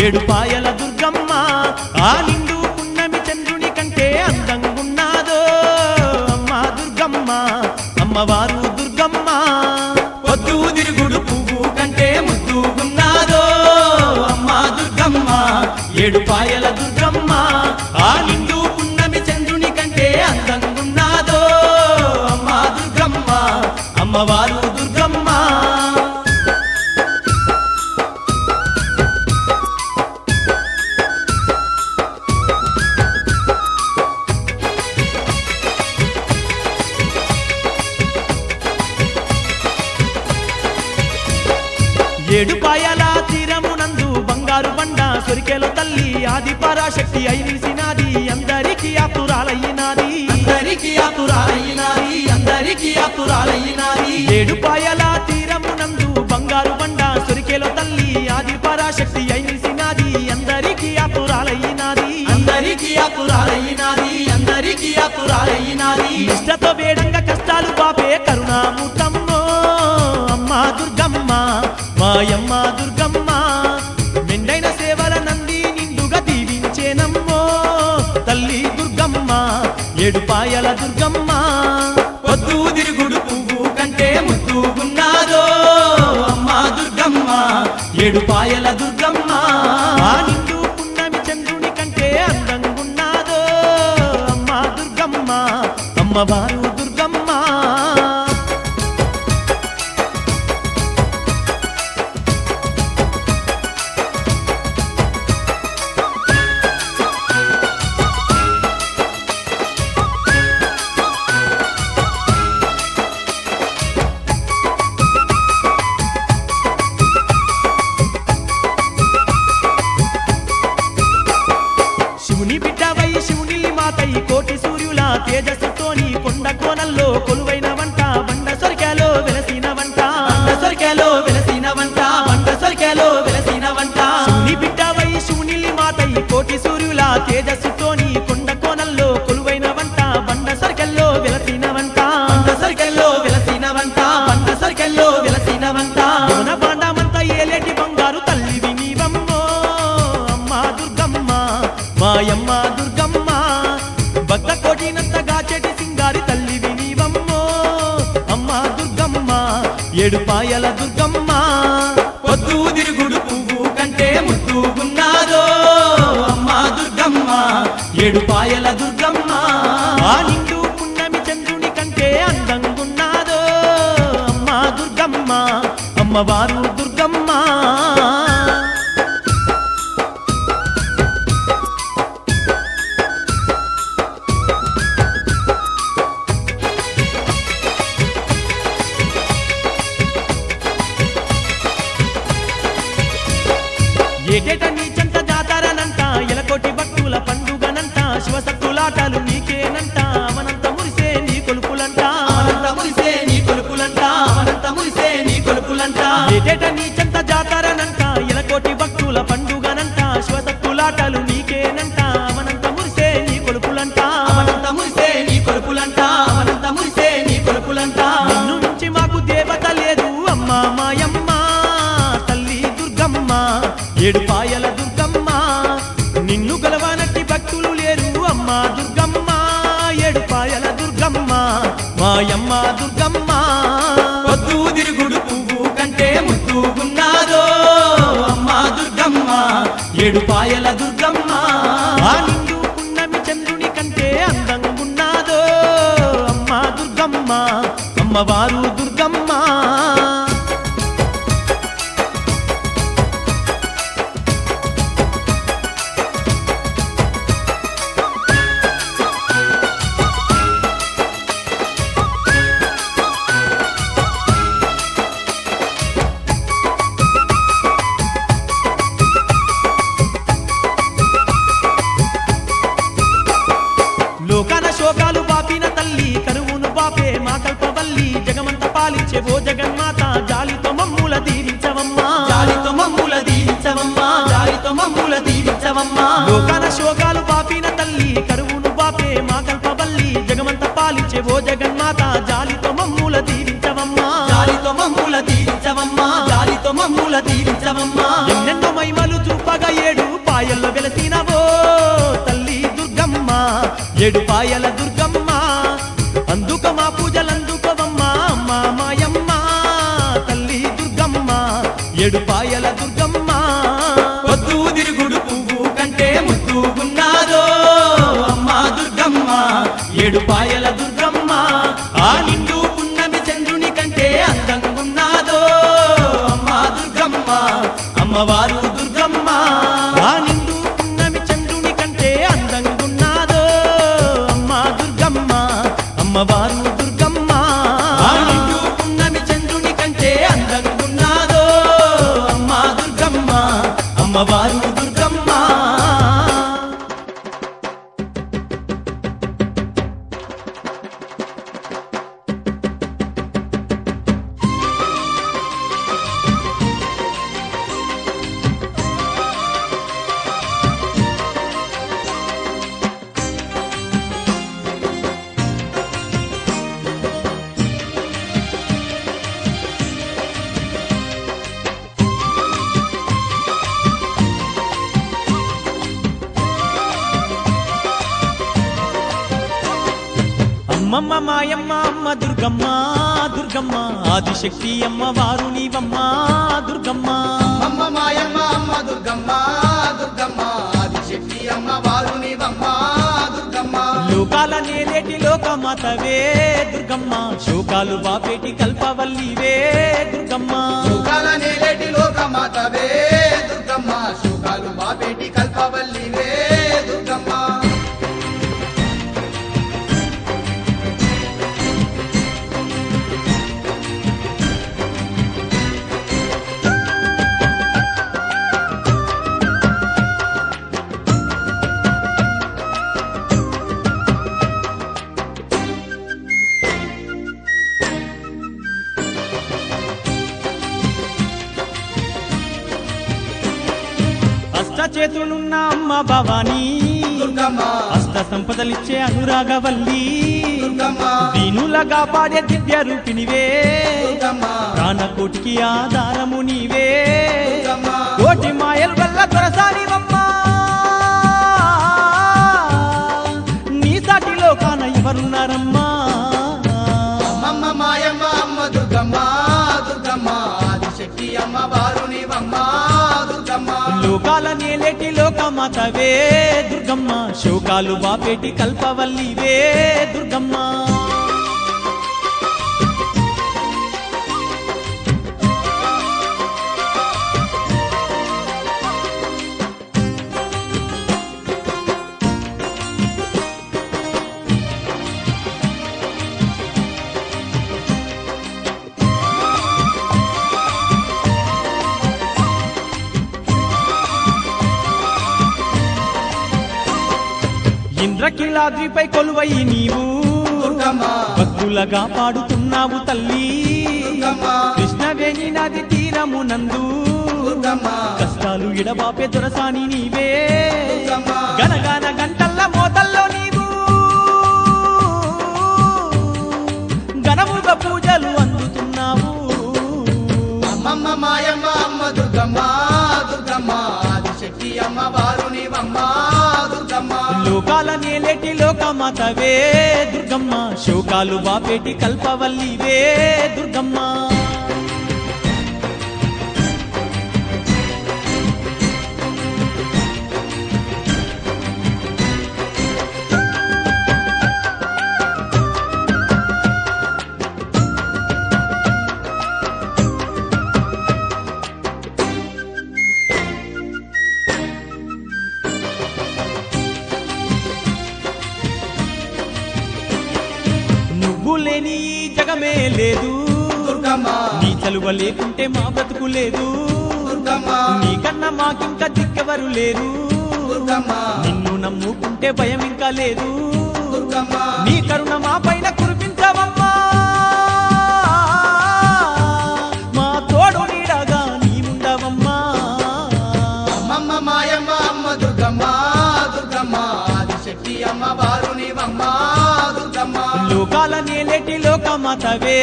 ఏడుపాయల దుర్గమ్మ ఆ నిండు పున్నమి చంద్రుని కంటే అందంగున్నాదో అమ్మా దుర్గమ్మ అమ్మవారు దుర్గమ్మ పొద్దు తిరుగుడు పువ్వు కంటే ముద్దుగున్నాదో అమ్మా దుర్గమ్మ ఏడుపాయల దుర్గమ్మ ఆ నిండు పున్నమి చంద్రుని కంటే అందంగున్నాదో అమ్మా దుర్గమ్మ అమ్మవారు దుర్గమ్మ ఏడుపాయల తీరమునందు బంగారు బండ సొరికెలో తల్లి ఆది పరాశక్తి అయినిసినాది అందరికీ ఆతురాలయ్యినాది అందరికీ ఆతురాలయ్యినాది అందరికీ ఆతురాలయ్యినాది ఏడుపాయల తీరమునందు బంగారు బండ సొరికెలో తల్లి ఆది పరాశక్తి అయినిసినాది అందరికీ ఆతురాలయ్యినాది అందరికీ ఆతురాలయ్యినాది అందరికీ ఆతురాలయ్యినాది ఇష్టతో వేడంగా కష్టాలు పాపే కరుణామూర్తమ్మో అమ్మా దుర్గమ్మ మాయమ్మ దుర్గమ్మ మెండైన సేవల నంది నిండుగా దీవించేనమ్మో తల్లి దుర్గమ్మ ఏడుపాయల దుర్గమ్మ పొద్దు తిరుగుడు పువ్వు కంటే ముద్దుగున్నాదో అమ్మా దుర్గమ్మ ఏడుపాయల దుర్గమ్మ ఆ నిండు పున్నమి చంద్రుని కంటే అందంగున్నాదో అమ్మా దుర్గమ్మ అమ్మవారు దుర్గమ్మ శివుని బిడ్డవై శివుని మాతై కోటి సూర్యుల తేజస్సుతోని కొండ కోనల్లో కొలువైన వంట బండ సొరికాలో వెలసిన వంట బండ సొరికెలో వెలసిన వంట బండ సొరికెలో వెలసిన వంట శివుని బిడ్డవై శివుని మాతై కోటి సూర్యుల తేజస్సుతోని కొండ కోనల్లో కొలువైన వంట బండ సొరికల్లో వెలసిన వంట బండ సొరికెలో వెలసిన వంట బండ సొరికెలో వెలసిన వంట మన బాండమంతా ఏలేటి బంగారు తల్లివి నీవమ్మో అమ్మా దుర్గమ్మ మాయమ్మ దుర్గమ్మ భక్త కోటినంతగా చెటి సింగారి తల్లివి నీవమ్మో అమ్మా దుర్గమ్మ ఏడుపాయల దుర్గమ్మ పొద్దు తిరుగుడు పువ్వు కంటే ముద్దుగున్నాదో అమ్మా దుర్గమ్మ ఏడుపాయల దుర్గమ్మ ఆ నిండు పున్నమి చంద్రుని కంటే అందంగున్నాదో అమ్మా దుర్గమ్మ అమ్మవారు దుర్గమ్మ ఏటేట నీ చెంత జాతరనంట ఎలకోటి భక్తుల పండుగనంట శివసత్తులాటలు నీకేనంట అవనంత మురిసే నీ కొలుపులంట అనంత మురిసే నీ కొలుపులంట అనంత మురిసే నీ కొలుపులంట ఏటేట నీ చెంత జాతరనంట ఎలకోటి భక్తుల పండుగనంట శివసత్తులాటలు నీకేనంట అవనంత మురిసే నీ కొలుపులంట అనంత మురిసే నీ కొలుపులంట అనంత మురిసే నీ కొలుపులంట నిన్ను నుంచి మాకు దేవత లేదు అమ్మా మాయమ్మ తల్లి దుర్గమ్మ ఏడుపాయల దుర్గమ్మ నిన్ను గలవానట్టి భక్తులు లేరు అమ్మా దుర్గమ్మ ఏడుపాయల దుర్గమ్మ మాయమ్మ దుర్గమ్మ పొద్దు తిరుగుడు పువ్వు కంటే ముద్దుగున్నాదో అమ్మా దుర్గమ్మ ఏడుపాయల దుర్గమ్మ ఆ నిండు పున్నమి చంద్రుని కంటే అందంగున్నాదో అమ్మా దుర్గమ్మ అమ్మవారు దుర్గమ్మ లోకాన శోకాలు బాపిన తల్లి కరువును బాపే మా కల్పవల్లి జగమంత పాలించే ఓ జగన్మాత జాలితో మమ్ముల దీవించవమ్మా జాలితో మమ్ముల దీవించవమ్మా జాలితో మమ్ముల దీవించవమ్మా లోకాన శోకాలు బాపిన తల్లి కరువును బాపే మా కల్పవల్లి జగమంత పాలించే ఓ జగన్మాత జాలితో మమ్ముల దీవించవమ్మా జాలితో మమ్ముల దీవించవమ్మా జాలితో మమ్ముల దీవించవమ్మా ఎన్నెన్నో మహిమలు చూపగా ఏడుపాయల దుర్గమ్మ అందుక మా పూజలందుకోవమ్మా అమ్మా మాయమ్మ తల్లి దుర్గమ్మ ఏడుపాయల దుర్గమ్మ పొద్దు తిరుగుడు పువ్వు కంటే ముద్దుగున్నాదో అమ్మా దుర్గమ్మ ఏడుపాయల దుర్గమ్మ ఆ నిండు పున్నమి చంద్రుని కంటే అందంగున్నాదో అమ్మా దుర్గమ్మ అమ్మవారు దుర్గమ్మ ఆ నిండు పున్నమి చంద్రుని కంటే అందంగున్నాదో అమ్మా దుర్గమ్మ అమ్మవారు దుర్గమ్మ ఆ నిండు పున్నమి చంద్రుని కంటే అందంగున్నాదో అమ్మా దుర్గమ్మ అమ్మవారు దుర్గమ్మ అమ్మమ్మ మాయమ్మ అమ్మ దుర్గమ్మ దుర్గమ్మ ఆదిశక్తి అమ్మ వారు నీవమ్మ దుర్గమ్మ అమ్మ మాయమ్మ అమ్మ దుర్గమ్మ దుర్గమ్మ ఆదిశక్తి అమ్మ వారునివమ్మ దుర్గమ్మ లోకాల నేలేటి లోకమాతవే దుర్గమ్మ శోకాలు బాపేటి కల్పవల్లివే దుర్గమ్మ సుఖాల నేలేటి లోకమాతవే దుర్గమ్మ సుఖాలు బాపేటి కల్పవల్లివే దుర్గమ్మ అష్ట చేతులున్న అమ్మ భవానీ దుర్గమ్మ అష్ట సంపదలిచ్చే అనురాగవల్లి దుర్గమ్మ దీనులగా పాడే దివ్య రూపినివే దుర్గమ్మ ప్రాణకోటికి ఆధారము నీవే దుర్గమ్మ కోటి మాయల వల్ల దొరసానివమ్మా నీ సాటిలో కాన ఎవరున్నారమ్మా అమ్మమ్మ మాయమ్మ అమ్మ దుర్గమ్మ దుర్గమ్మ ఆదిశక్తి అమ్మ వారునివమ్మ దుర్గమ్మ లోకాల నేలేటి లోకమాతవే దుర్గమ్మ శోకాలు బాపేటి కల్పవల్లివే దుర్గమ్మ ఇంద్రకీలాద్రిపై కొలువై నీవు దుర్గమ్మ భక్తులగా పాడుతున్నావు తల్లి దుర్గమ్మ కృష్ణవేణి నది తీరమునందు దుర్గమ్మ కష్టాలు ఇడబాపే దొరసాని నీవే దుర్గమ్మ గనగాన గంటల్ల మోతల్లో నీవు ఘనముగా పూజలు అందుతున్నావు అమ్మమ్మ మాయమ్మ అమ్మ దుర్గమ్మ దుర్గమ్మ ఆదిశక్తి అమ్మ వారునివమ్మ దుర్గమ్మ లోకాల నేలేటి లోకమాతవే దుర్గమ్మ శోకాలు బాపేటి కల్పవల్లివే దుర్గమ్మ నువ్వు లేని ఈ జగమే లేదు దుర్గమ్మ నీ చలువ లేకుంటే మా బ్రతుకు లేదు దుర్గమ్మ నీకన్నా మాకింకా దిక్కెవరు లేరు దుర్గమ్మ నిన్ను నమ్ముకుంటే భయం ఇంకా లేదు దుర్గమ్మ నీ కరుణ మా పైన కురిపించవమ్మా మా తోడు నీడగా నీవుండవమ్మా అమ్మమ్మ మాయమ్మ అమ్మ దుర్గమ్మ దుర్గమ్మ ఆదిశక్తి అమ్మ వారునివమ్మ దుర్గమ్మ లోకాల నేలేటి లోకమాతవే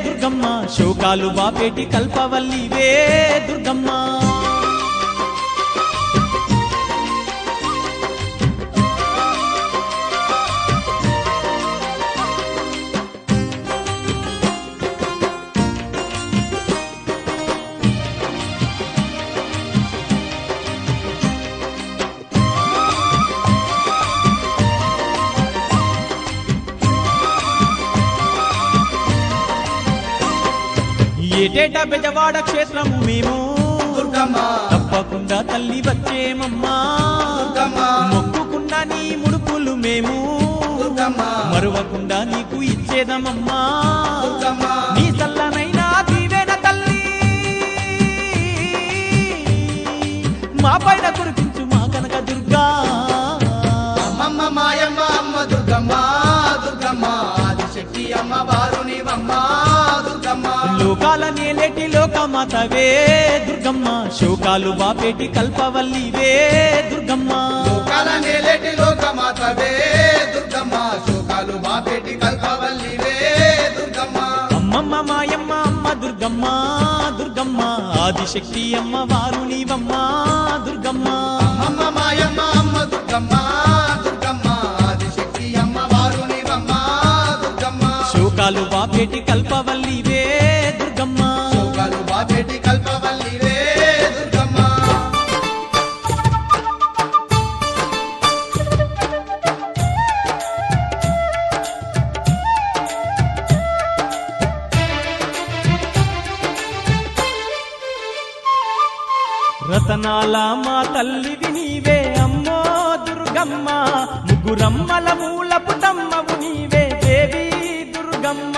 దుర్గమ్మ శోకాలు బాపేటి కల్పవల్లివే దుర్గమ్మ ఏటేటా బెజవాడ క్షేత్రము మేము దుర్గమ్మ తప్పకుండా తల్లి వచ్చేమమ్మా దుర్గమ్మ మొక్కుకున్న నీ ముడుపులు మేము దుర్గమ్మ మరువకుండా నీకు ఇచ్చేదమమ్మా దుర్గమ్మ నీ సల్లనైనా దీవెన తల్లి మా పైన కురిపించు మా కనక దుర్గా అమ్మమ్మ మాయమ్మ అమ్మ దుర్గమ్మ దుర్గమ్మ ఆదిశక్తి అమ్మ వారు నీవమ్మ దుర్గమ్మ లోకాల నేలేటి లోకమాతవే దుర్గమ్మ శోకాలు బాపేటి కల్పవల్లివే దుర్గమ్మ లోకాల నేలేటి లోకమాతవే దుర్గమ్మ శోకాలు బాపేటి కల్పవల్లివే దుర్గమ్మ అమ్మమ్మ మాయమ్మ అమ్మ దుర్గమ్మ దుర్గమ్మ ఆదిశక్తి అమ్మ వారు నీవమ్మ దుర్గమ్మ అమ్మమ్మ మాయమ్మ అమ్మ దుర్గమ్మ దుర్గమ్మ ఆదిశక్తి అమ్మ వారు నీవమ్మ దుర్గమ్మ శోకాలు బాపేటి కల్పవల్లివే దుర్గమ్మ శోకాలు బాపేటి కల్పవల్లివే దుర్గమ్మ రతనాల మా తల్లివి నీవే అమ్మో దుర్గమ్మ ముగ్గురమ్మల మూల పుటమ్మవు నీవే దేవి దుర్గమ్మ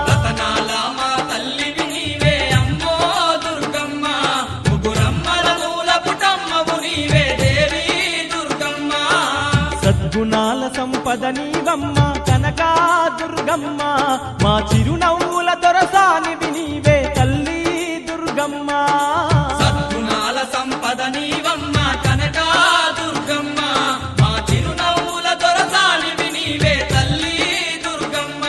రతనాల మా తల్లివి నీవే అమ్మో దుర్గమ్మ ముగురమ్మల మూల పుటమ్మవు నీవే దేవి దుర్గమ్మ సద్గుణాల సంపద నీవమ్మ కనకా దుర్గమ్మ మా చిరునవ్వుల దొరసానివి నీవే తల్లి దుర్గమ్మ సద్గుణాల సంపద నీవమ్మ కనకా దుర్గమ్మ మా చిరునవ్వుల దొరసానివి నీవే తల్లి దుర్గమ్మ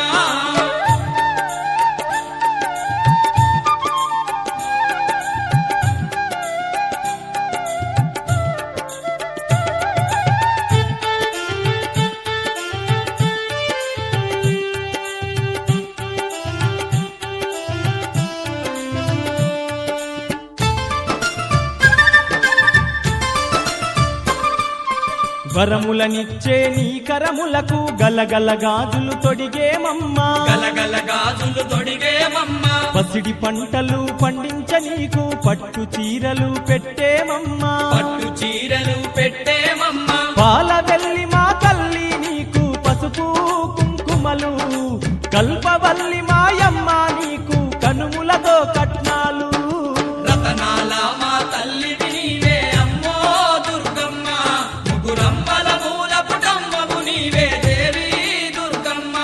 వరములనిచ్చే నీ కరములకు గలగల గాజులు తొడిగేమమ్మా గలగల గాజులు తొడిగేమమ్మ పసిడి పంటలు పండించ నీకు పట్టు చీరలు పెట్టేమమ్మా పట్టు చీరలు పెట్టేమమ్మ పాల వెల్లి మా తల్లి నీకు పసుపు కుంకుమలు కల్పవల్లి మాయమ్మ నీకు కనుములతో కట్నాలు రతనాల మా తల్లివి నీవే అమ్మో దుర్గమ్మ ముగురమ్మల మూల పుటమ్మవు నీవే దేవి దుర్గమ్మ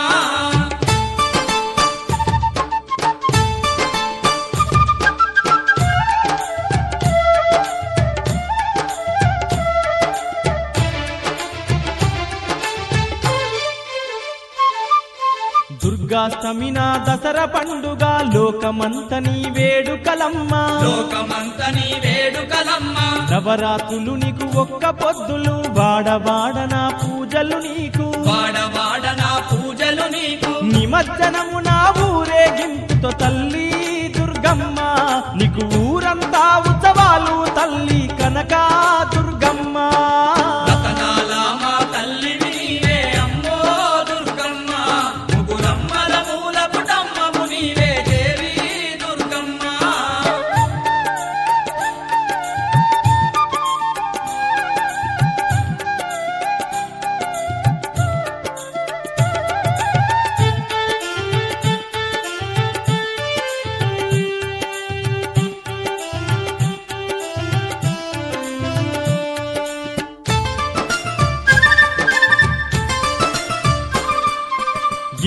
దుర్గాష్టమిన దసరా పండుగ లోకమంత నీ వేడుకలమ్మ లోకమంత నీ వేడుకలమ్మ నవరాత్రులు నీకు ఒక్క పొద్దులు వాడవాడన పూజలు నీకు వాడవాడ నా పూజలు నీకు నిమజ్జనము నా ఊరేగింపుతో తల్లి దుర్గమ్మ నీకు ఊరంతా ఉత్సవాలు తల్లి కనకా దుర్గమ్మ రతనాల మా తల్లివి నీవే అమ్మో దుర్గమ్మ ముగురమ్మల మూల పుటమ్మవు నీవే దేవి దుర్గమ్మ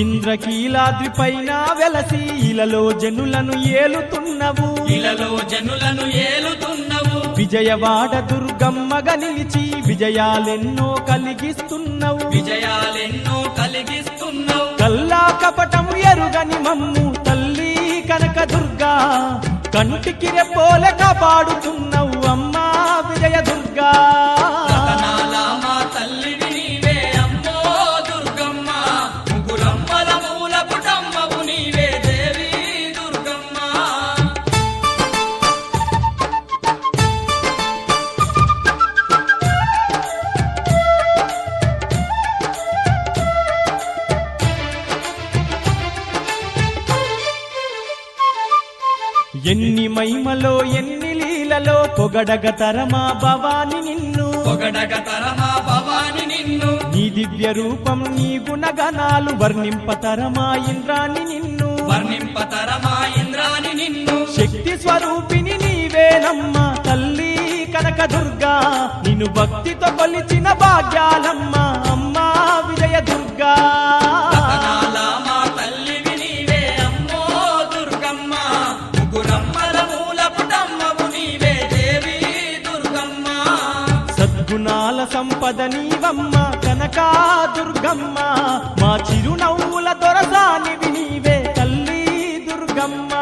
ఇంద్రకీలాద్రి పైన వెలసి ఇలలో జనులను ఏలుతున్నవు ఇలలో జనులను ఏలుతున్నవు విజయవాడ దుర్గమ్మగా నిలిచి విజయాలెన్నో కలిగిస్తున్నవు విజయాలెన్నో కలిగిస్తున్నావు కల్లా కపటం ఎరుగని మమ్ము తల్లి కనక దుర్గా కంటికి రెప్పోలే కాపాడుతున్నవు అమ్మా విజయ దుర్గా రతనాల మా తల్లివి నీవే అమ్మో దుర్గమ్మ ముగురమ్మల మూల పుటమ్మవు నీవే దేవి దుర్గమ్మ మహిమలో ఎన్ని లీలలో పొగడగ తరమా భవాని నిన్ను పొగడగ తరమా భవాని నిన్ను నీ దివ్య రూపం నీ గుణగణాలు వర్ణింపతరమా ఇంద్రాని నిన్ను వర్ణింపతరమా ఇంద్రాని నిన్ను శక్తి స్వరూపిణి నీవేనమ్మ తల్లి కనక దుర్గా నిన్ను భక్తితో కొలిచిన భాగ్యాలమ్మ అమ్మా విజయ దుర్గా రతనాల మా తల్లివి నీవే అమ్మో దుర్గమ్మ ముగురమ్మల మూల పుటమ్మవు నీవే దేవి దుర్గమ్మ సద్గుణాల సంపద నీవమ్మ కనకా దుర్గమ్మ మా చిరునవ్వుల దొరసానివి నీవే తల్లి దుర్గమ్మ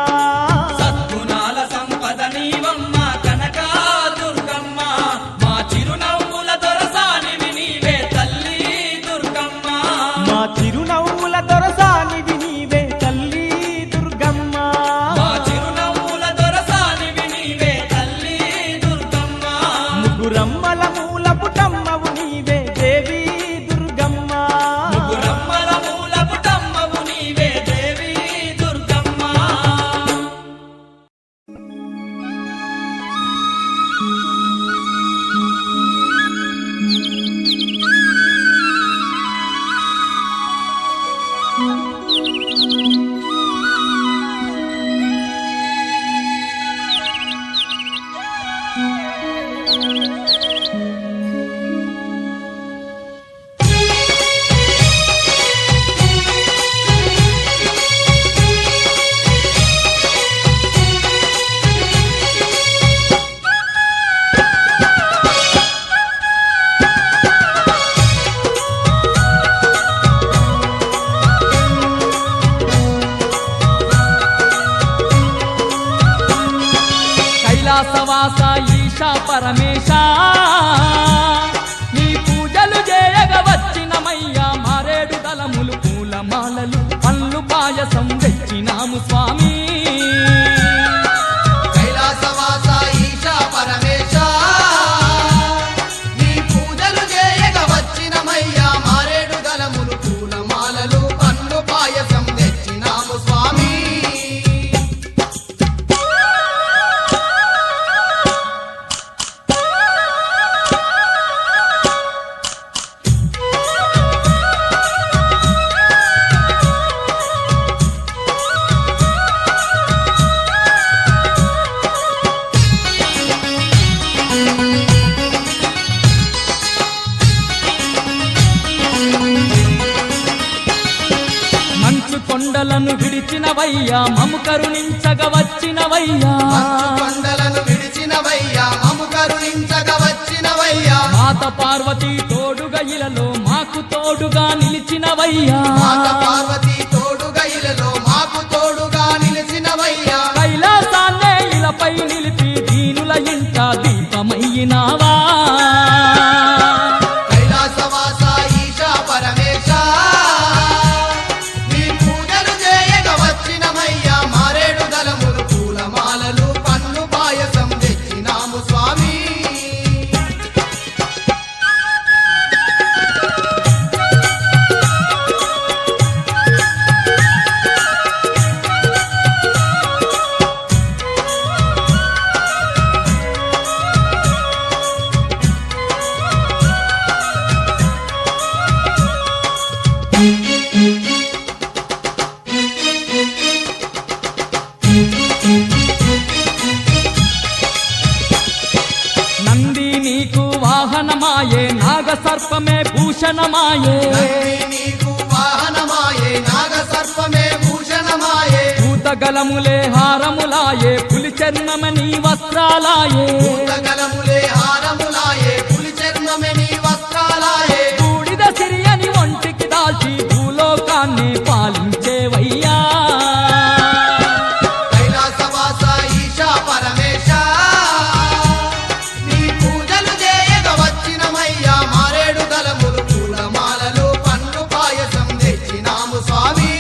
సద్గుణాల సంపద నీవమ్మ కనకా దుర్గమ్మ మా చిరునవ్వుల దొరసానివి నీవే తల్లి దుర్గమ్మ మా చిరునవ్వుల దొరసానివి నీవే తల్లి దుర్గమ్మ మా చిరునవ్వుల దొరసానివి నీవే తల్లి దుర్గమ్మ ముగ్గురమ్మల మూల పుటమ్మవు నీవే దేవి దుర్గమ్మ ముగురమ్మల మూల పుటమ్మవు నీవే దేవి దుర్గమ్మ కైలాసవాస ఈశా పరమేశ నీ పూజలు చేయగ వచ్చినమయ్యా మారేడు దళములు పూలమాలలు పళ్ళు పాయసం తెచ్చినాము స్వామి కైలాసవాస ఈశా పరమేశ నీ పూజలు చేయగ వచ్చినమయ్యా మారేడు దళములు పూలమాలలు పండ్లు పాయసం తెచ్చినాము స్వామి మంచు కొండలను విడిచినవయ్యా మము కరుణించగ వచ్చినవయ్యా మంచు కొండలను విడిచినవయ్యా మము కరుణించగ వచ్చినవయ్యా మాత పార్వతీ తోడుగా ఇలలో మాకు తోడుగా నిలిచినవయ్యా మాత పార్వతీ తోడుగా ఇలలో మాకు తోడుగా నిలిచినవయ్యా కైలాసాన్నే ఇలపై నిలిపి దీనుల ఇంట దీపమయ్యినావా కైలాసవాస ఈశా పరమేశ నీ పూజలు చేయగ వచ్చినమయ్యా మారేడు దళములు పూలమాలలు పన్ను పాయసం తెచ్చినాము స్వామి నంది నీకు వాహనమాయే నాగ సర్పమే భూషణమాయే నంది నీకు వాహనమాయే నాగ సర్పమే భూషణమాయే భూతగలములే హారములాయే పులి చర్మమే నీ వస్త్రాలాయే భూతగలములే హారములాయే పులి చర్మమే నీ వస్త్రాలాయే బూడిద సిరియని ఒంటికి దాల్చి భూలోకాన్ని పాలించేవయ్యా కైలాసవాస ఈశా పరమేశ నీ పూజలు చేయగ వచ్చినమయ్యా మారేడు దళములు పూలమాలలు పండ్లు పాయసం తెచ్చినాము స్వామి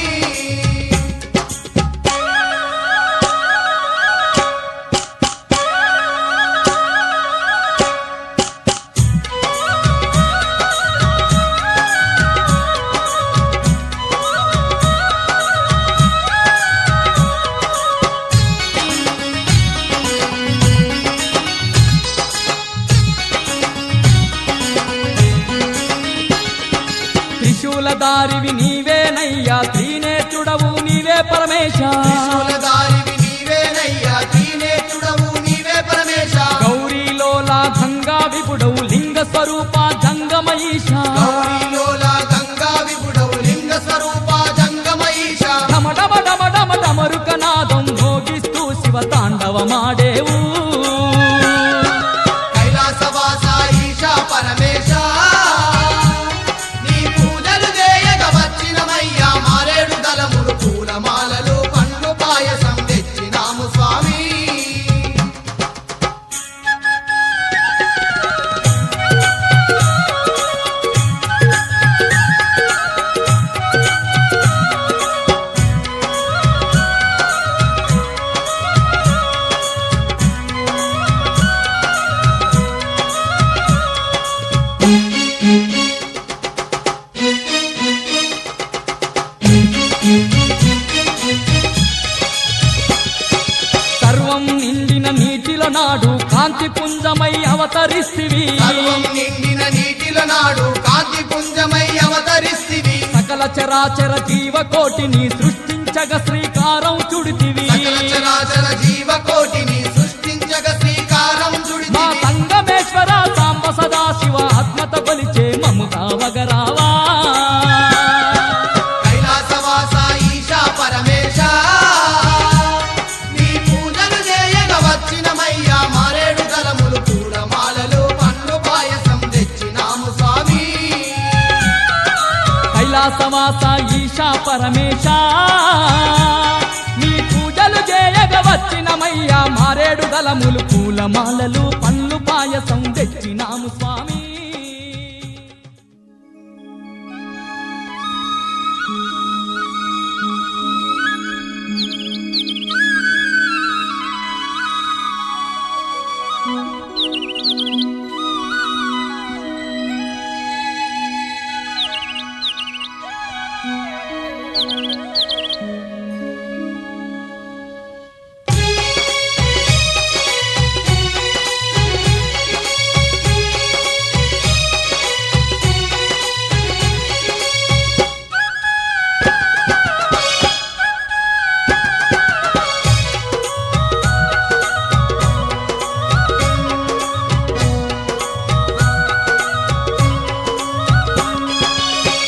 త్రిశూలధారివి నీవేనయ్యా త్రినేత్రుడవు నీవే పరమేశ త్రిశూలధారివి నీవేనయ్యా త్రినేత్రుడవు నీవే పరమేశ గౌరీలోలా గంగా విపుడవు లింగ స్వరూప జంగమయీశ గౌరీలోల గంగా విపుడవు లింగ స్వరూప జంగమయీశ డమ డమ డమ డమ డమరుకనాదం భోగిస్తూ శివ తాండవమాడేవు కైలాసవాస ఈశ పరమేశ నీ పూజలు చేయగ వచ్చినమయ్యా మారేడు దళములు పూలమాలలు పండ్లు పాయసం తెచ్చినాము స్వామి సర్వం నిండిన నీటిలో నాడు కాంతి పుంజమై అవతరిస్తివి సర్వం నిండిన నీటిల నాడు కాంతి పుంజమై అవతరిస్తివి సకల చరాచర జీవకోటిని సృష్టించగ శ్రీకారం చుడితివి సకల చరాచర జీవకోటిని సృష్టించగ శ్రీకారం మా చుడితివి సంగమేశ్వర సాంబ సదా శివ ఆత్మత కొలిచే మముతా వగరావా కైలాసవాస ఈశ పరమేశ నీ పూజలు చేయగ వచ్చినమయ్యా మారేడు దళములు పూలమాలలు పండ్లు పాయసం తెచ్చినాము స్వామి కైలాసవాస ఈశా పరమేశ నీ పూజలు చేయగ వచ్చినమయ్యా మారేడు దళములు పూలమాలలు పండ్లు పాయసం తెచ్చినాము స్వామి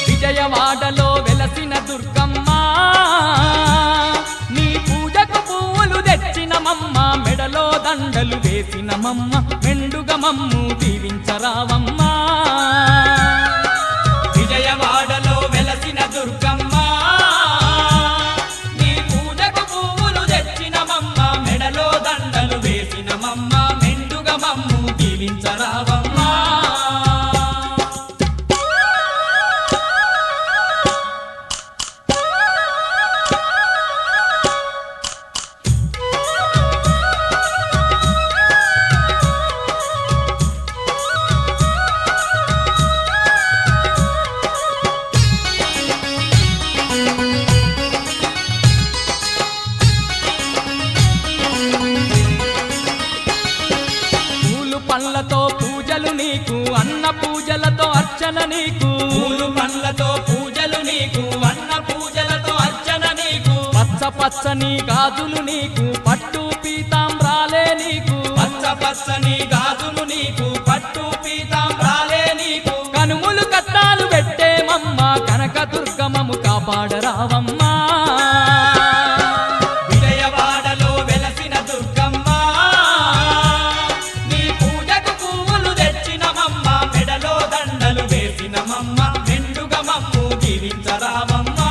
విజయవాడలో వెలసిన దుర్గమ్మ నీ పూజకు పువ్వులు తెచ్చినమమ్మ మెడలో దండలు వేసినమమ్మ మెండుగా మమ్ము దీవించరావమ్మా విజయవాడలో వెలసిన దుర్గమ్మ నీ పూజకు పువ్వులు తెచ్చినమమ్మ మెడలో దండలు వేసినమమ్మ మెండుగా మమ్ము దీవించరావమ్మా పూలు పండ్లతో పూజలు నీకు అన్న పూజలతో అర్చన నీకు పూలు పండ్లతో పూజలు నీకు అన్న పూజలతో అర్చన నీకు పచ్చ పచ్చని గాజులు నీకు పట్టు పీతాంబ్రాలే నీకు పచ్చ పచ్చని గాజులు నీకు పట్టు పీతాంబ్రాలే నీకు కనుములు కట్టాలు పెట్టేమమ్మ కనక దుర్గమము కాపాడరావమ్మా విజయవాడలో వెలసిన దుర్గమ్మ నీ పూజకు పువ్వులు తెచ్చినమమ్మ మెడలో దండలు వేసినమమ్మ మెండుగా మమ్ము దీవించరావమ్మా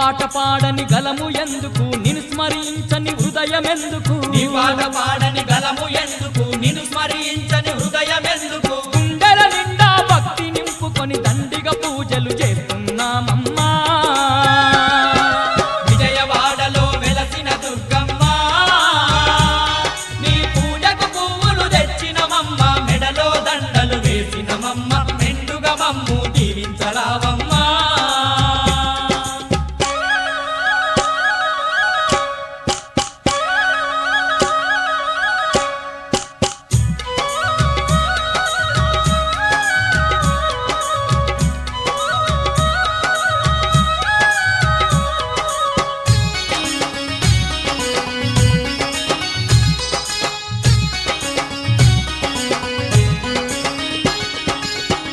పాట పాడని గలము ఎందుకు నిన్ను స్మరించని హృదయమెందుకు నీ పాట పాడని గలము ఎందుకు నిన్ను స్మరించని హృదయమెందుకు గుండెల నిండా భక్తి నింపుకొని దండిగా పూజలు చేస్తున్నామమ్మా విజయవాడలో వెలసిన దుర్గమ్మ నీ పూజకు పువ్వులు తెచ్చినమమ్మ మెడలో దండలు వేసినమమ్మ మెండుగా మమ్ము దీవించరావమ్మా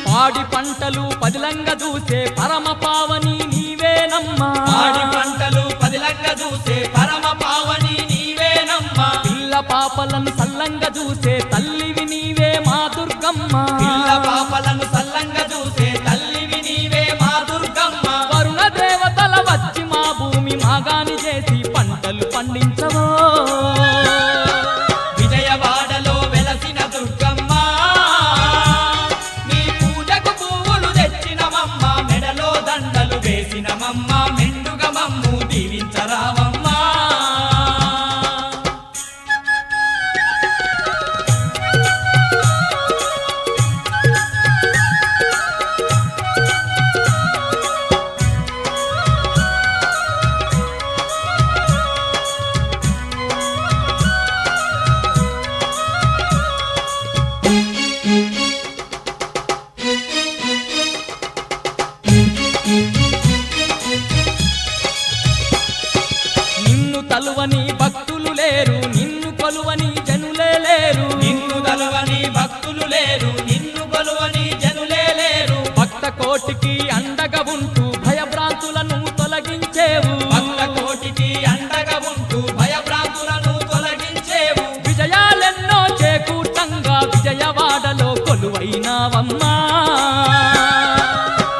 పాడి పంటలు పదిలంగా చూసే పరమ పావని నీవేనమ్మా పాడి పంటలు పదిలంగా చూసే పరమ పావని నీవేనమ్మా పిల్ల పాపలను సల్లంగా చూసే తల్లివి నీవే మా దుర్గమ్మ పిల్ల పాపలను సల్లంగా చూసే తల్లివి నీవే మా దుర్గమ్మ వరుణ దేవతల వచ్చి మా భూమి మాగాని చేసి పంటలు పండించవో విజయవాడలో వెలసిన దుర్గమ్మ నీ పూజకు పువ్వులు తెచ్చినమమ్మ మెడలో దండలు వేసినమమ్మ మెండుగా మమ్ము దీవించరావమ్మా నిన్ను తలువని భక్తులు లేరు నిన్ను కొలువని జనులే లేరు నిన్ను తలవని భక్తులు లేరు నిన్ను కొలువని జనులే లేరు భక్త కోటికి అండగా ఉంటూ భయభ్రాంతులను తొలగించేవు భక్త కోటికి అండగా ఉంటూ భయభ్రాంతులను తొలగించేవు విజయాలెన్నో చేకూర్తంగా విజయవాడలో కొలువైనావమ్మా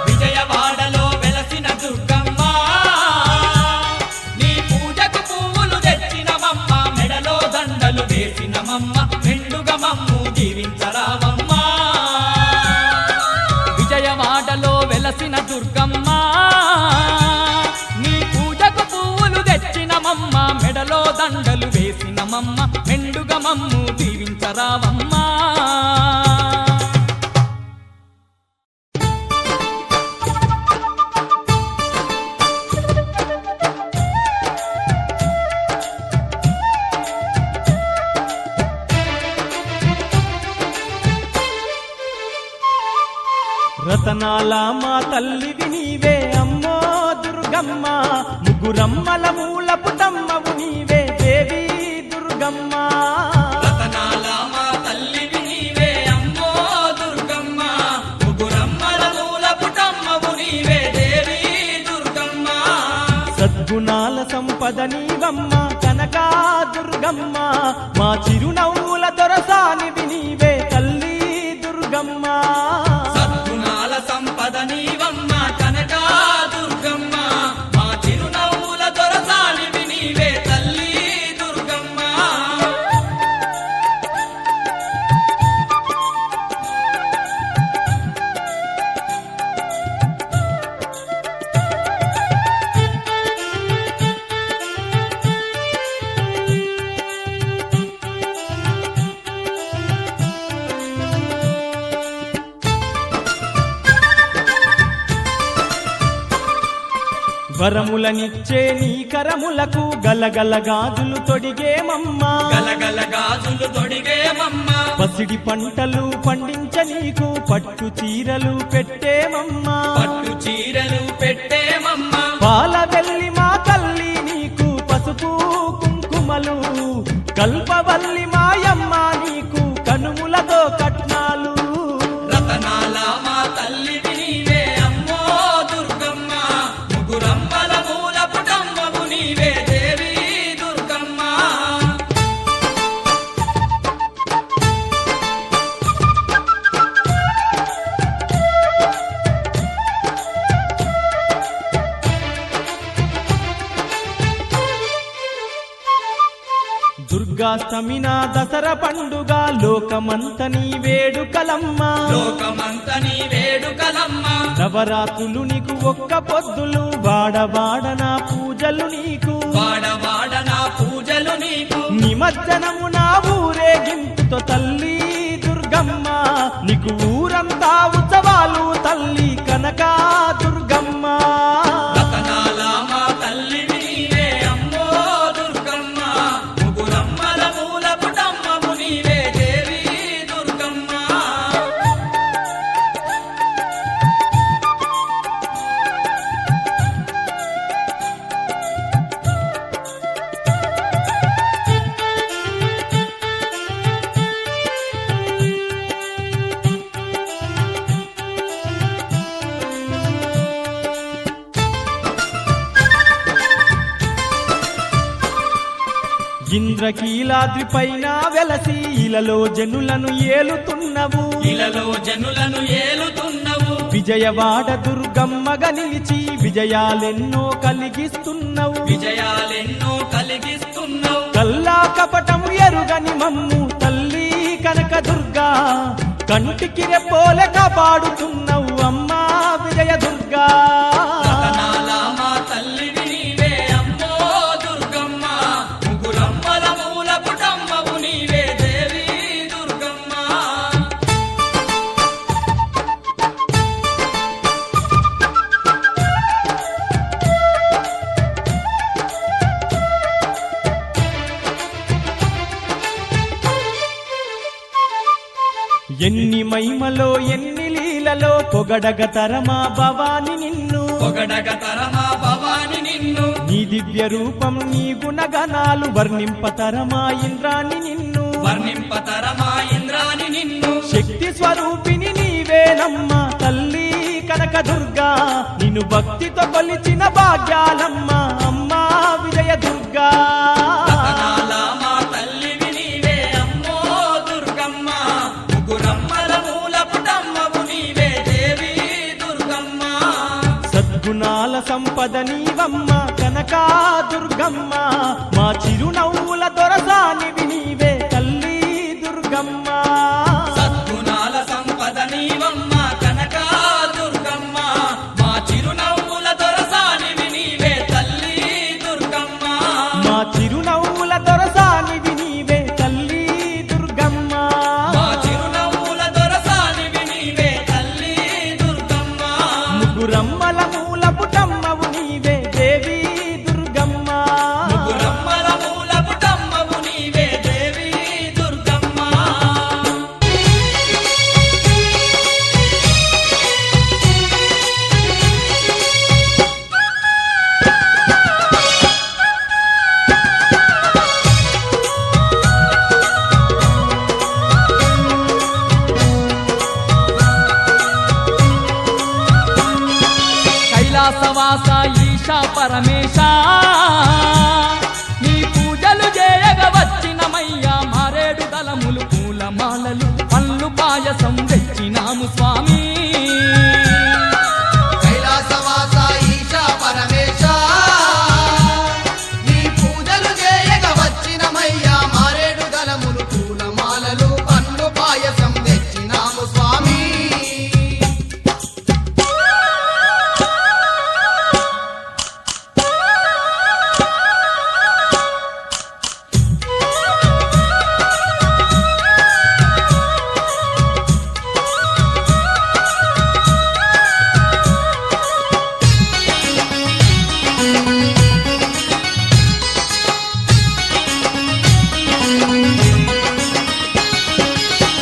విజయవాడలో వెలసిన దుర్గమ్మ నీ పూజకు పువ్వులు తెచ్చినమమ్మ మెడలో దండలు వేసినమమ్మ మెండుగా మమ్ము దీవించరావమ్మా విజయవాడలో వెలసిన దుర్గమ్మ నీ పూజకు పువ్వులు తెచ్చినమమ్మ మెడలో దండలు వేసినమమ్మ మెండుగా మమ్ము దీవించరావమ్మా రతనాల మా తల్లివి నీవే అమ్మో దుర్గమ్మ ముగ్గురమ్మల మూల పుటమ్మవు నీవే దేవి దుర్గమ్మ రతనాల మా తల్లివి నీవే అమ్మో దుర్గమ్మ ముగురమ్మల మూల పుటమ్మవు నీవే దేవి దుర్గమ్మ సద్గుణాల సంపద నీవమ్మ కనకా దుర్గమ్మ మా చిరునవ్వుల దొరసానివి నీవే తల్లి దుర్గమ్మ సద్గుణాల సంపద నీవమ్మ కనకా దుర్గమ్మ మా చిరునవ్వుల దొరసానివి నీవే తల్లి దుర్గమ్మ వరములనిచ్చే నీ కరములకు గలగల గాజులు తొడిగేమమ్మా గలగల గాజులు తొడిగేమమ్మ పసిడి పంటలు పండించ నీకు పట్టు చీరలు పెట్టేమమ్మా పట్టు చీరలు పెట్టేమమ్మ పాల వెళ్ళి మా తల్లి నీకు పసుపు కుంకుమలు కల్పవల్లి మాయమ్మ నీకు కనుములతో కట్నాలు రతనాల మా తల్లివి నీవే అమ్మో దుర్గమ్మ ముగురమ్మల మూల పుటమ్మవు నీవే దేవి దుర్గమ్మ దుర్గాష్టమిన దసరా పండుగ లోకమంత నీ వేడుకలమ్మ లోకమంత నీ వేడుకలమ్మ నవరాత్రులు నీకు ఒక్క పొద్దులు వాడవాడన పూజలు నీకు వాడవాడన పూజలు నీకు నిమజ్జనము నా ఊరేగింపుతో తల్లి దుర్గమ్మ నీకు ఊరంతా ఉత్సవాలు తల్లి కనకా దుర్గమ్మ రతనాల మా తల్లివి నీవే అమ్మో దుర్గమ్మ ముగురమ్మల మూల పుటమ్మము నీవే దేవి దుర్గమ్మ ఇంద్రకీలాద్రి పైన వెలసి ఇలలో జనులను ఏలుతున్నవు ఇలలో జనులను ఏలుతున్నవు విజయవాడ దుర్గమ్మగా నిలిచి విజయాలెన్నో కలిగిస్తున్నవు విజయాలెన్నో కలిగిస్తున్నావు కల్లా కపటము ఎరుగని మమ్ము తల్లి కనక దుర్గా కంటికి రెప్పోలే కాపాడుతున్నవు అమ్మా విజయ దుర్గా రతనాల మా తల్లివి నీవే అమ్మో దుర్గమ్మ ముగురమ్మల మూల పుటమ్మవు నీవే దేవి దుర్గమ్మ ఎన్ని మహిమలో ఎన్ని లీలలో పొగడగ తరమా భవాని నిన్ను పొగడగ తరమా భవాని నిన్ను నీ దివ్య రూపం నీ గుణగణాలు వర్ణింపతరమా ఇంద్రాని నిన్ను వర్ణింపతరమా ఇంద్రాని నిన్ను శక్తి స్వరూపిణి నీవేనమ్మ తల్లి కనక దుర్గా నిన్ను భక్తితో కొలిచిన భాగ్యాలమ్మ అమ్మా విజయ దుర్గా రతనాల మా తల్లివి నీవే అమ్మో దుర్గమ్మ ముగురమ్మల మూల పుటమ్మవు నీవే దేవి దుర్గమ్మ సద్గుణాల సంపద నీవమ్మ కనకా దుర్గమ్మ మా చిరునవ్వుల దొరసానివి నీవే తల్లి దుర్గమ్మ సద్గుణాల సంపద నీవమ్మ కనక దుర్గమ్మ మా చిరునవ్వుల దొరసానివి నీవే తల్లి దుర్గమ్మ మా చిరునవ్వుల దొరసానివి నీవే తల్లి దుర్గమ్మ మా చిరునవ్వుల దొరసానివి నీవే తల్లి దుర్గమ్మ ముగ్గురమ్మల మూల పుటమ్మవు నీవే దేవి దుర్గమ్మ ముగురమ్మల మూల పుటమ్మవు నీవే దేవి దుర్గమ్మ కైలాసవాస ఈశా పరమేశ నీ పూజలు చేయగ వచ్చినమయ్యా మారేడు దళములు పూలమాలలు పళ్ళు పాయసం తెచ్చినాము స్వామి కైలాసవాస ఈశా పరమేశ నీ పూజలు చేయగ వచ్చినమయ్యా మారేడు దళములు పూలమాలలు పండ్లు పాయసం తెచ్చినాము స్వామి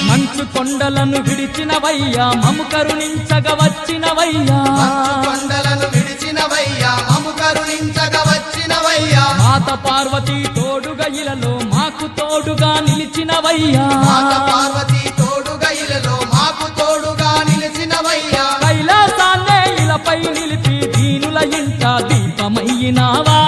మంచు కొండలను విడిచినవయ్యా మము కరుణించగ వచ్చినవయ్యా మంచు కొండలను విడిచినవయ్యా మము కరుణించగ వచ్చినవయ్యా మాత పార్వతి తోడుగా ఇలలో మాకు తోడుగా నిలిచినవయ్యా మాత పార్వతి తోడుగా ఇలలో మాకు తోడుగా నిలిచినవయ్యా కైలాసాన్నే ఇలపై నిలిపి దీనుల ఇంట దీపమయ్యినావా